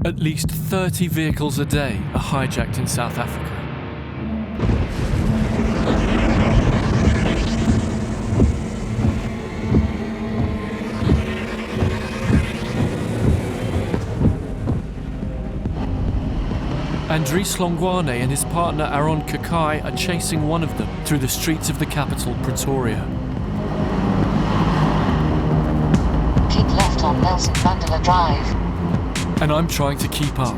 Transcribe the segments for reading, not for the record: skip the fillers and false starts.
At least 30 vehicles a day are hijacked in South Africa. Andries Longwane and his partner Aaron Kakai are chasing one of them through the streets of the capital, Pretoria. Keep left on Nelson Mandela Drive. And I'm trying to keep up.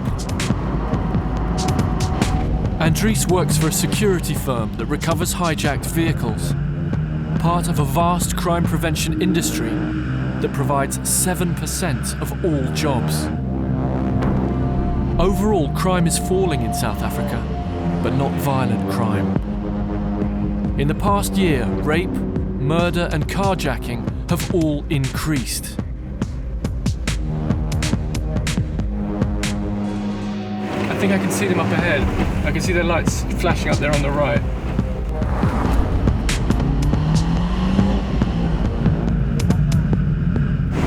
Andries works for a security firm that recovers hijacked vehicles, part of a vast crime prevention industry that provides 7% of all jobs. Overall, crime is falling in South Africa, but not violent crime. In the past year, rape, murder and carjacking have all increased. I think I can see them up ahead. I can see their lights flashing up there on the right.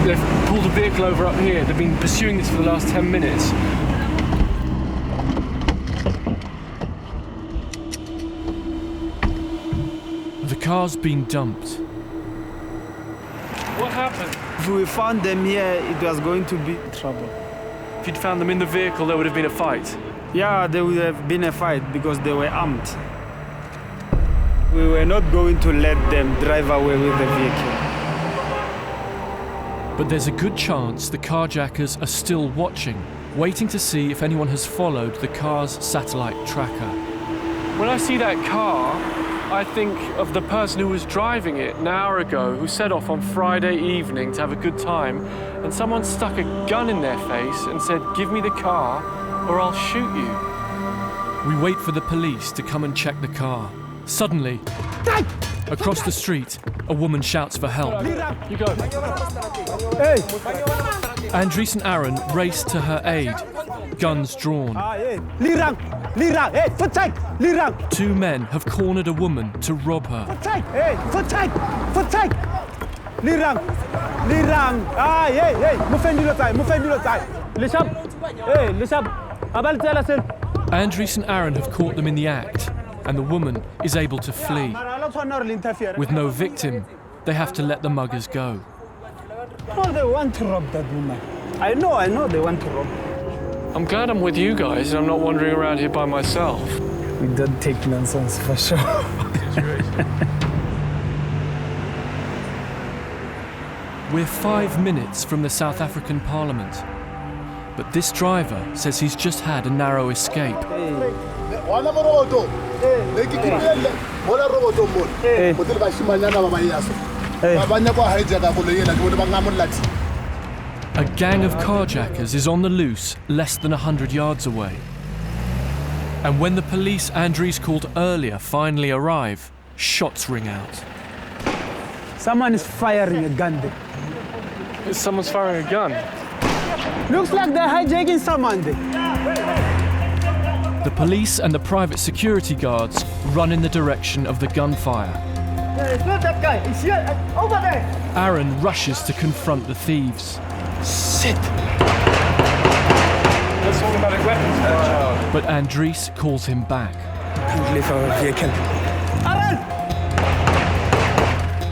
They've pulled a vehicle over up here. They've been pursuing this for the last 10 minutes. The car's been dumped. What happened? If we found them here, it was going to be trouble. If you'd found them in the vehicle, there would have been a fight. Yeah, there would have been a fight because they were armed. We were not going to let them drive away with the vehicle. But there's a good chance the carjackers are still watching, waiting to see if anyone has followed the car's satellite tracker. When I see that car, I think of the person who was driving it an hour ago, who set off on Friday evening to have a good time, and someone stuck a gun in their face and said, "Give me the car or I'll shoot you." We wait for the police to come and check the car. Suddenly, across the street, a woman shouts for help. You go. Hey! Andries and Aaron race to her aid, guns drawn. Two men have cornered a woman to rob her. Andries and Aaron have caught them in the act, and the woman is able to flee. With no victim, they have to let the muggers go. No, they want to rob that woman. I know they want to rob. I'm glad I'm with you guys and I'm not wandering around here by myself. We don't take nonsense for sure. We're 5 minutes from the South African Parliament, but this driver says he's just had a narrow escape. A gang of carjackers is on the loose less than 100 yards away. And when the police Andries called earlier finally arrive, shots ring out. Someone is firing a gun there. Someone's firing a gun. Looks like they're hijacking someone there. The police and the private security guards run in the direction of the gunfire. It's not that guy, it's here, over there. Aaron rushes to confront the thieves. Shit! That's automatic weapons. But Andries calls him back. Can't leave our vehicle. Aaron!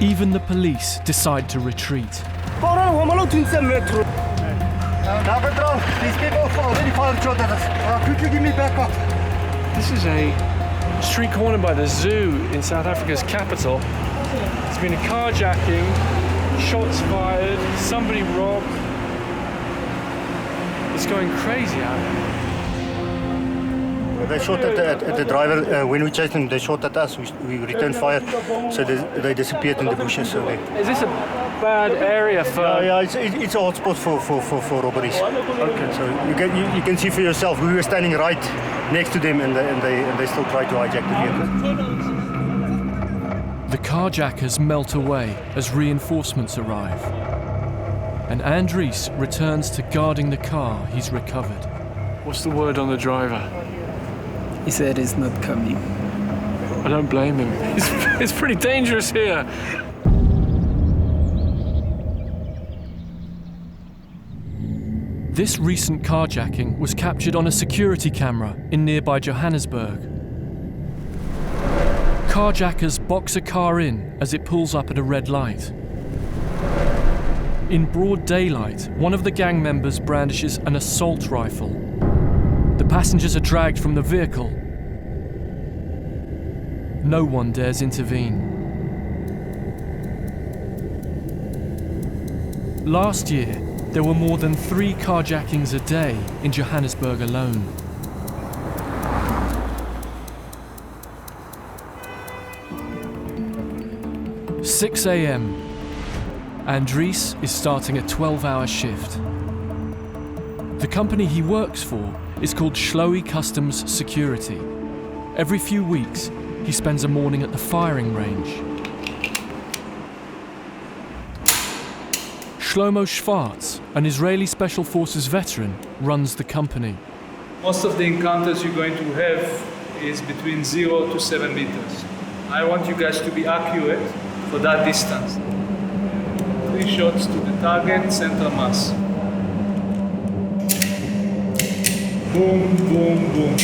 Even the police decide to retreat. These people already fired shot at us. Quickly give me back up. This is a street corner by the zoo in South Africa's capital. There's been a carjacking, shots fired, somebody robbed. It's going crazy out there. They shot at the driver. When we chased them, they shot at us. We returned fire, so they disappeared in the bushes. So Is this a bad area for? yeah, it's a hotspot for robberies. Okay. So you can see for yourself. We were standing right next to them, and they still tried to hijack the vehicle. The carjackers melt away as reinforcements arrive. And Andries returns to guarding the car he's recovered. What's the word on the driver? He said he's not coming. I don't blame him. It's pretty dangerous here. This recent carjacking was captured on a security camera in nearby Johannesburg. Carjackers box a car in as it pulls up at a red light. In broad daylight, one of the gang members brandishes an assault rifle. The passengers are dragged from the vehicle. No one dares intervene. Last year, there were more than 3 carjackings a day in Johannesburg alone. "6 a.m. Andries is starting a 12-hour shift. The company he works for is called Shloe Customs Security. Every few weeks, he spends a morning at the firing range. Shlomo Schwartz, an Israeli Special Forces veteran, runs the company. Most of the encounters you're going to have is between 0 to 7 meters. I want you guys to be accurate for that distance. 3 shots to the target, center mass. Boom, boom, boom.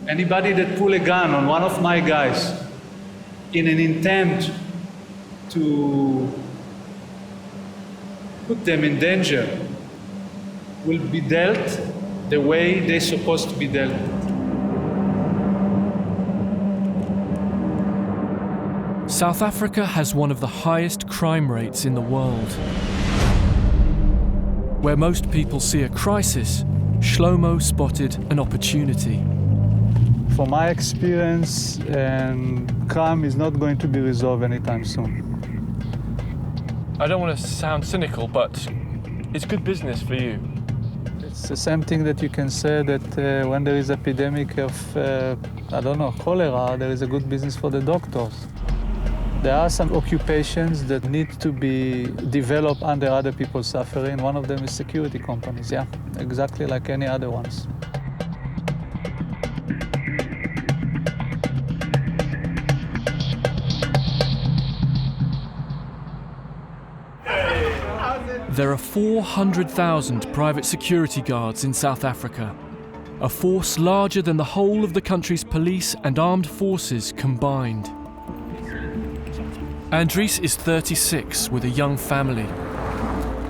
Anybody that pull a gun on one of my guys in an intent to put them in danger will be dealt the way they're supposed to be dealt. South Africa has one of the highest crime rates in the world. Where most people see a crisis, Shlomo spotted an opportunity. From my experience, crime is not going to be resolved anytime soon. I don't want to sound cynical, but it's good business for you. It's the same thing that you can say that when there is an epidemic of, cholera, there is a good business for the doctors. There are some occupations that need to be developed under other people's suffering. One of them is security companies, yeah, exactly like any other ones. There are 400,000 private security guards in South Africa, a force larger than the whole of the country's police and armed forces combined. Andries is 36 with a young family.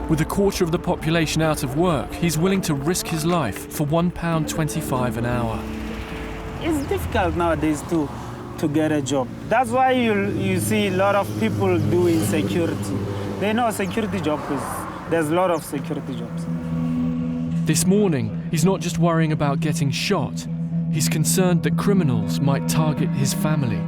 With a quarter of the population out of work, he's willing to risk his life for £1.25 an hour. It's difficult nowadays to get a job. That's why you see a lot of people doing security. They know security job there's a lot of security jobs. This morning, he's not just worrying about getting shot, he's concerned that criminals might target his family.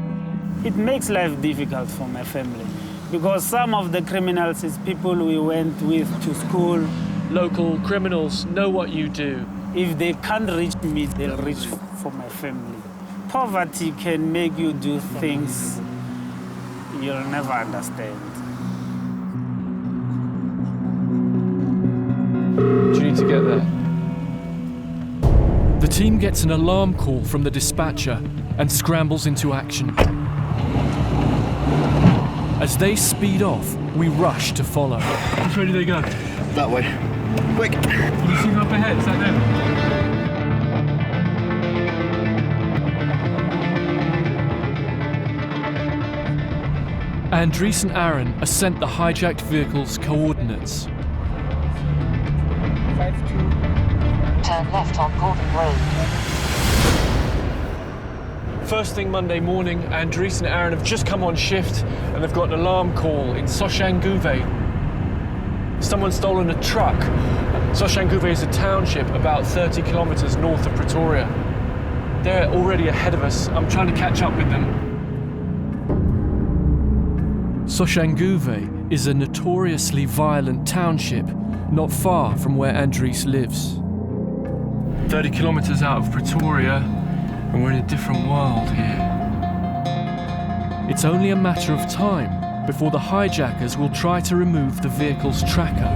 It makes life difficult for my family because some of the criminals is people we went with to school. Local criminals know what you do. If they can't reach me, they'll reach for my family. Poverty can make you do things you'll never understand. Do you need to get there? The team gets an alarm call from the dispatcher and scrambles into action. As they speed off, we rush to follow. Which way do they go? That way. Quick. Can you see them up ahead? Is that them? Andries and Aaron are sent the hijacked vehicle's coordinates. Turn left on Unreported World. First thing Monday morning, Andries and Aaron have just come on shift and they've got an alarm call in Soshanguve. Someone's stolen a truck. Soshanguve is a township about 30 kilometers north of Pretoria. They're already ahead of us. I'm trying to catch up with them. Soshanguve is a notoriously violent township not far from where Andries lives. 30 kilometers out of Pretoria, and we're in a different world here. It's only a matter of time before the hijackers will try to remove the vehicle's tracker.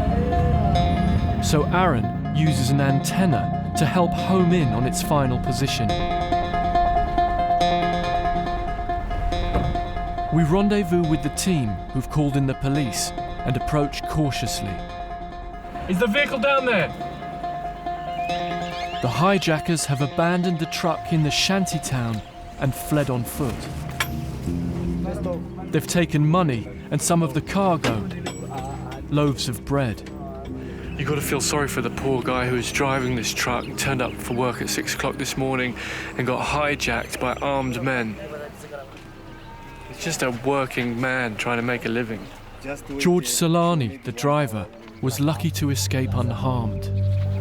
So Aaron uses an antenna to help home in on its final position. We rendezvous with the team who've called in the police and approach cautiously. Is the vehicle down there? The hijackers have abandoned the truck in the shanty town and fled on foot. They've taken money and some of the cargo, loaves of bread. You got to feel sorry for the poor guy who was driving this truck, turned up for work at 6 o'clock this morning and got hijacked by armed men. He's just a working man trying to make a living. George Solani, the driver, was lucky to escape unharmed.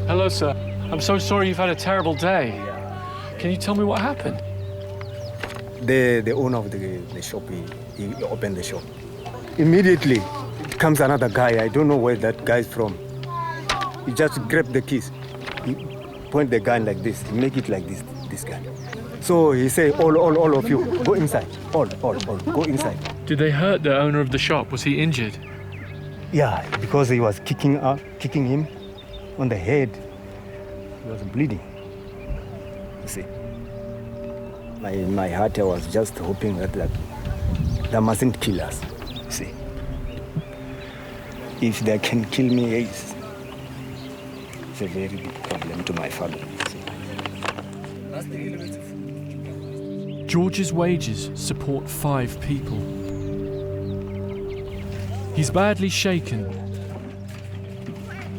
Hello, sir. I'm so sorry you've had a terrible day. Can you tell me what happened? The owner of the shop, he opened the shop. Immediately comes another guy. I don't know where that guy's from. He just grabbed the keys. He point the gun like this. He make it like this guy. So he say, all of you, go inside. All, go inside. Did they hurt the owner of the shop? Was he injured? Yeah, because he was kicking him on the head. He was bleeding. You see. My heart, I was just hoping that they mustn't kill us. You see. If they can kill me, it's a very big problem to my family. George's wages support 5 people. He's badly shaken,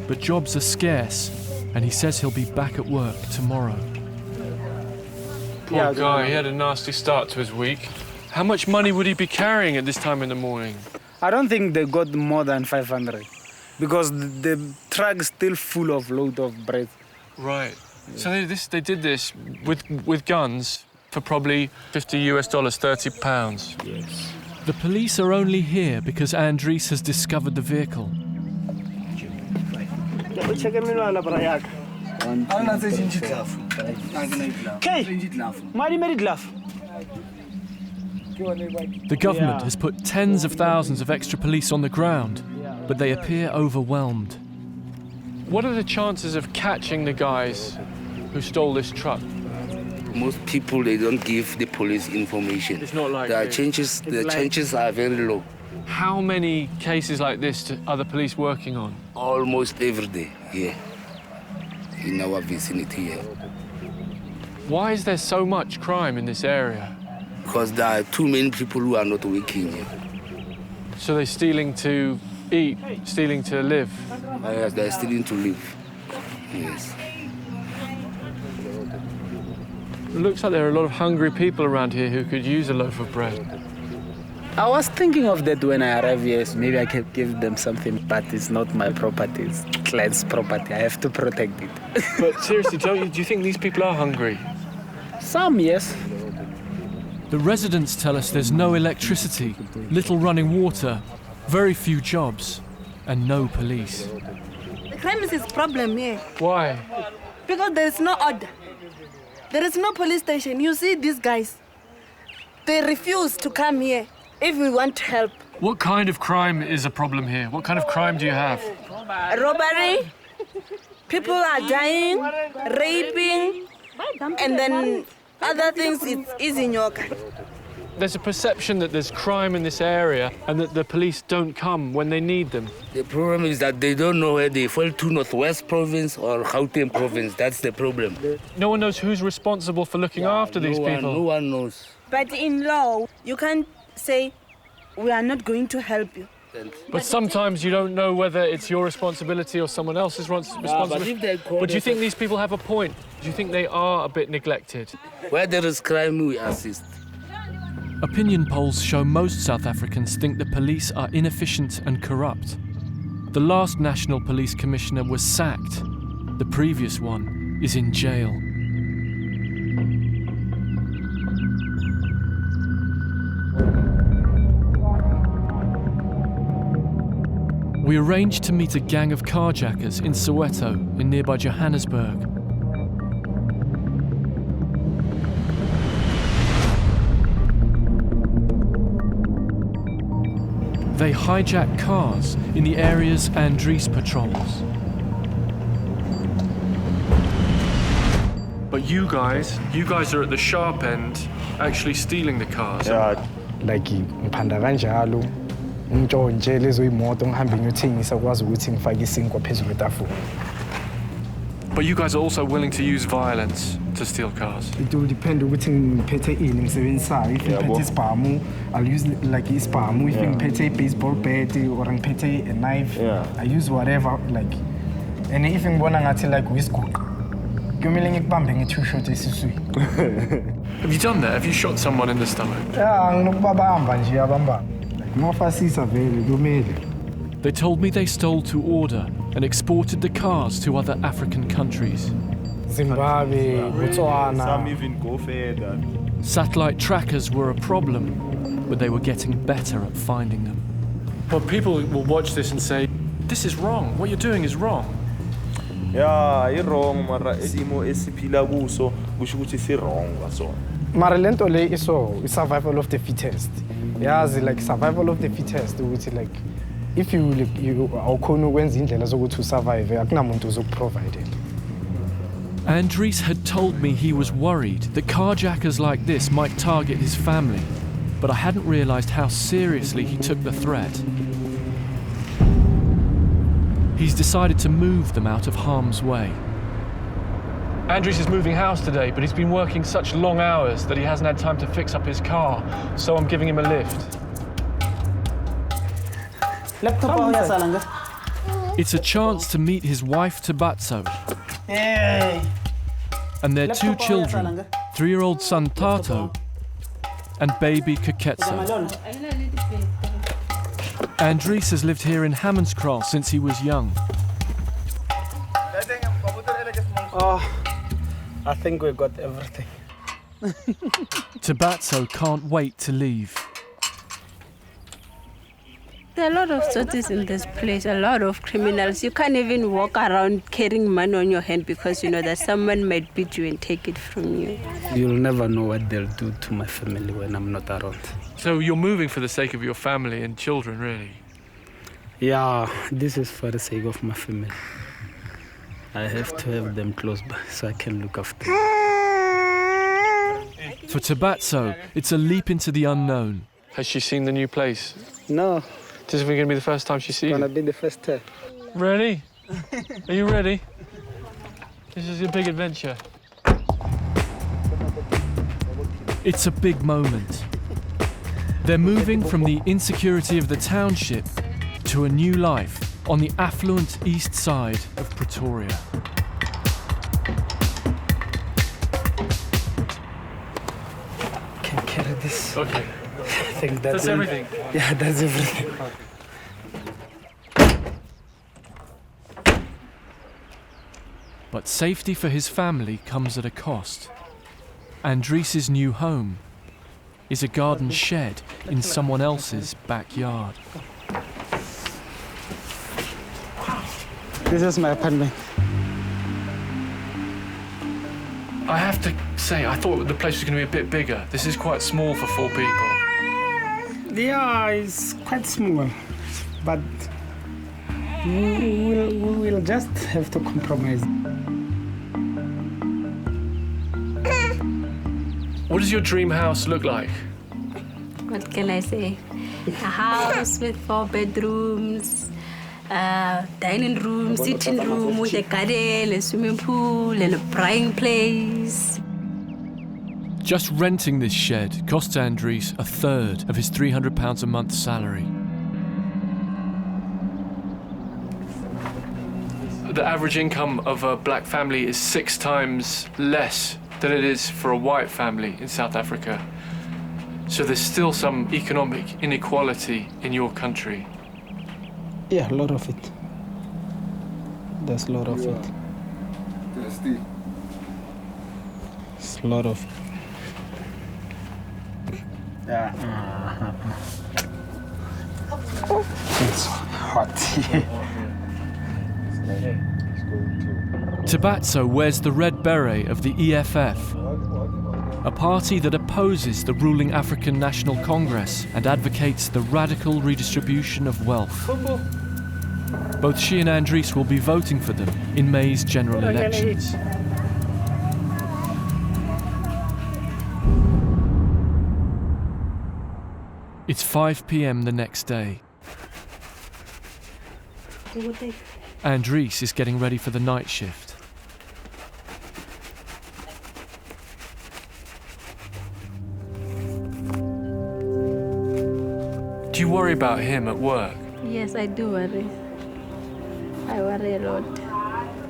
but jobs are scarce, and he says he'll be back at work tomorrow. Poor guy, he had a nasty start to his week. How much money would he be carrying at this time in the morning? I don't think they got more than 500 because the truck is still full of load of bread. Right. So they did this with guns for probably $50 US, £30. Yes. The police are only here because Andries has discovered the vehicle. The government has put tens of thousands of extra police on the ground, but they appear overwhelmed. What are the chances of catching the guys who stole this truck? Most people, they don't give the police information. It's not like the chances are very low. How many cases like this are the police working on? Almost every day here in our vicinity here. Why is there so much crime in this area? Because there are too many people who are not working here. So they're stealing to eat, stealing to live? They're stealing to live. Yes. It looks like there are a lot of hungry people around here who could use a loaf of bread. I was thinking of that when I arrived here. Maybe I could give them something, but it's not my property. It's client's property. I have to protect it. But seriously, do you think these people are hungry? Some, yes. The residents tell us there's no electricity, little running water, very few jobs, and no police. The crime is a problem here. Why? Because there is no order. There is no police station. You see these guys. They refuse to come here if we want to help. What kind of crime is a problem here? What kind of crime do you have? Robbery. People are dying, raping, and then other things, it's easy nyoka. There's a perception that there's crime in this area and that the police don't come when they need them. The problem is that they don't know where they fall to, Northwest Province or Gauteng Province. That's the problem. No one knows who's responsible for looking after these people. No one knows. But in law, you can't say, we are not going to help you. But sometimes you don't know whether it's your responsibility or someone else's responsibility. But do you think these people have a point? Do you think they are a bit neglected? Where there is crime, we assist. Opinion polls show most South Africans think the police are inefficient and corrupt. The last National Police Commissioner was sacked. The previous one is in jail. We arranged to meet a gang of carjackers in Soweto, in nearby Johannesburg. They hijack cars in the areas Andries patrols. But you guys are at the sharp end, actually stealing the cars. Yeah, like ngiphanda kanjalo ngintshontshe lezo imoto ngihambe ngiyothengisa kwazi ukuthi ngifake isinkwa phezulu kwetafula. But you guys are also willing to use violence to steal cars. It will depend ukuthi ngiphethe ini ngisebenzisayo. If ngiphethe isibhamu, I'll use like isibhamu. If ngiphethe i-baseball bat or ngiphethe a knife, I use whatever like. And if ngibona ngathi like uyisiguqa, kumele ngikubambe nge-2 shot esiswini. Have you done that? Have you shot someone in the stomach? Yeah, nginokubabamba nje abamba. Like mafasisa vele kumele. They told me they stole to order and exported the cars to other African countries. Zimbabwe, Botswana. Some even go further. Satellite trackers were a problem, but they were getting better at finding them. But people will watch this and say, this is wrong, what you're doing is wrong. Yeah, it's wrong, mara isimo esiphila kuso kusho ukuthi si wrong kasona. Mara lento le iso survival of the fittest. Yazi like survival of the fittest ukuthi like if you awukhona ukwenza indlela zokuthi usurvive akunamuntu ozokuprovide. Andries had told me he was worried that carjackers like this might target his family, but I hadn't realized how seriously he took the threat. He's decided to move them out of harm's way. Andries is moving house today, but he's been working such long hours that he hasn't had time to fix up his car, so I'm giving him a lift. It's a chance to meet his wife Tabatso and their 2 children, 3-year-old son Tato and baby Kaketso. Andries has lived here in Hammanskraal since he was young. Oh, I think we got everything. Tabatso can't wait to leave. There are a lot of sorties in this place, a lot of criminals. You can't even walk around carrying money on your hand because you know that someone might beat you and take it from you. You'll never know what they'll do to my family when I'm not around. So you're moving for the sake of your family and children, really? Yeah, this is for the sake of my family. I have to have them close by so I can look after them. For Tabatso, it's a leap into the unknown. Has she seen the new place? No. This is going to be the first time she's seen it? It's going to be the first time. Ready? Are you ready? This is a big adventure. It's a big moment. They're moving from the insecurity of the township to a new life on the affluent east side of Pretoria. Can carry this. Okay. I think that's everything? Yeah, that's everything. But safety for his family comes at a cost. Andries' new home is a garden shed in someone else's backyard. This is my apartment. I have to say, I thought the place was going to be a bit bigger. This is quite small for 4 people. Yeah, it's quite small, but we will just have to compromise. What does your dream house look like? What can I say? A house with 4 bedrooms, dining room, sitting room with a garden, a swimming pool, and a frying place. Just renting this shed costs Andries a third of his £300 a month salary. The average income of a black family is 6 times less than it is for a white family in South Africa. So there's still some economic inequality in your country. Yeah, a lot of it. There's a lot of it. It's a lot of it. Yeah. It's hot. Tabatso wears the red beret of the EFF, a party that opposes the ruling African National Congress and advocates the radical redistribution of wealth. Both she and Andries will be voting for them in May's general elections. It's 5 p.m. the next day. Andries is getting ready for the night shift. Do you worry about him at work? Yes, I do worry. I worry a lot.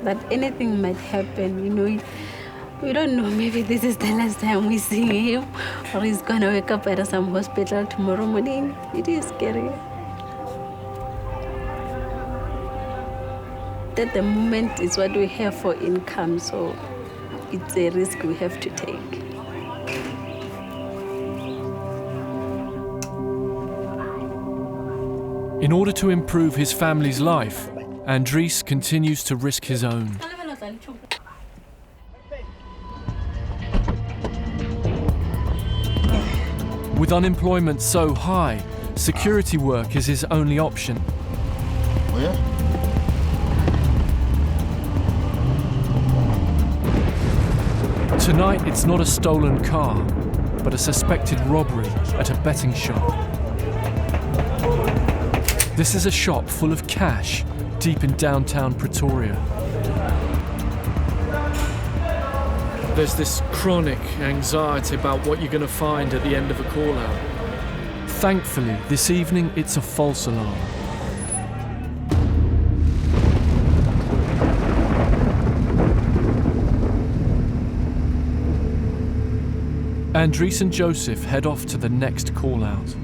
That anything might happen, you know. We don't know, maybe this is the last time we see him, or he's gonna wake up at some hospital tomorrow morning. It is scary. At the moment, it's what we have for income, so it's a risk we have to take. In order to improve his family's life, Andries continues to risk his own. With unemployment so high, security work is his only option. Oh yeah? Tonight, it's not a stolen car, but a suspected robbery at a betting shop. This is a shop full of cash, deep in downtown Pretoria. There's this chronic anxiety about what you're going to find at the end of a call-out. Thankfully, this evening, it's a false alarm. Andries and Joseph head off to the next call-out.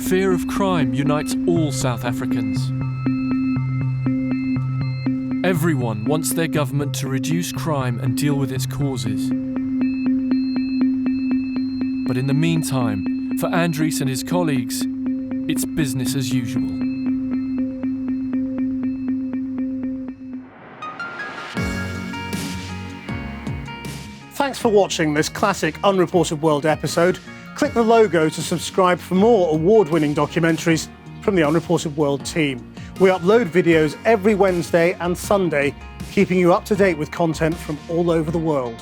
Fear of crime unites all South Africans. Everyone wants their government to reduce crime and deal with its causes. But in the meantime, for Andries and his colleagues, it's business as usual. Thanks for watching this classic Unreported World episode. Click the logo to subscribe for more award-winning documentaries from the Unreported World team. We upload videos every Wednesday and Sunday, keeping you up to date with content from all over the world.